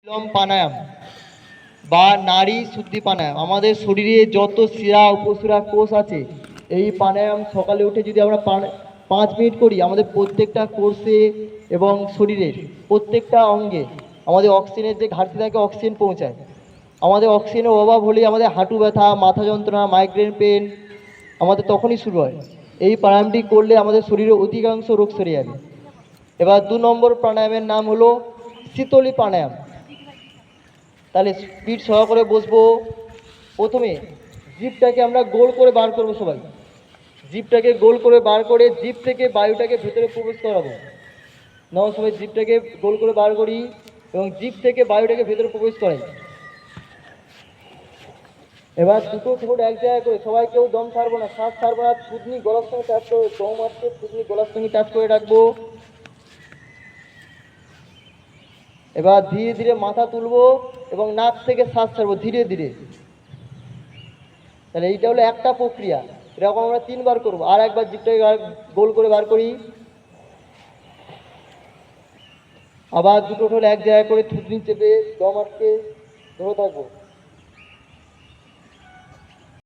প্রাণায়াম বা নারী শুদ্ধি প্রাণায়াম। আমাদের শরীরে যত শিরা উপশিরা কোষ আছে, এই প্রাণায়াম সকালে উঠে যদি আমরা 5 মিনিট করি, আমাদের প্রত্যেকটা কোষে এবং শরীরের প্রত্যেকটা অঙ্গে আমাদের অক্সিজেনের যে ঘাটতি থাকে অক্সিজেন পৌঁছায়। আমাদের অক্সিজেনের অভাব হলেই আমাদের হাঁটু ব্যথা, মাথা যন্ত্রণা, মাইগ্রেন পেন আমাদের তখনই শুরু হয়। এই প্রাণায়ামটি করলে আমাদের শরীরে অধিকাংশ রোগ সরে যাবে। এবার 2 নম্বর প্রাণায়ামের নাম হলো শীতলী প্রাণায়াম। তাহলে স্পিড সহকারে বসবো। প্রথমে জিভটাকে আমরা গোল করে বার করবো সবাই। জিভটাকে গোল করে বার করে জিভ থেকে বায়ুটাকে ভেতরে প্রবেশ করাবো। সবাই জিভটাকে গোল করে বার করি এবং জিভ থেকে বায়ুটাকে ভেতরে প্রবেশ করাই। এবার দুটো ঠোঁট এক জায়গায় করে, সবাই কেউ দম ছাড়বো না, শ্বাস ছাড়বো না, থুতনি গলার সঙ্গে টাচ করে, দম আসছে থুতনি গলার সঙ্গে টাচ করে রাখবো। এবার ধীরে ধীরে মাথা তুলবো এবং নাক থেকে শ্বাস ছাড়বো ধীরে ধীরে। তাহলে এইটা হলো একটা প্রক্রিয়া। এরকম আমরা 3বার করবো। আর একবার জিভটাকে গোল করে বার করি, আবার দুটো ঠোঁট এক জায়গায় করে থুতনি চেপে দম আটকে ধরে থাকবো।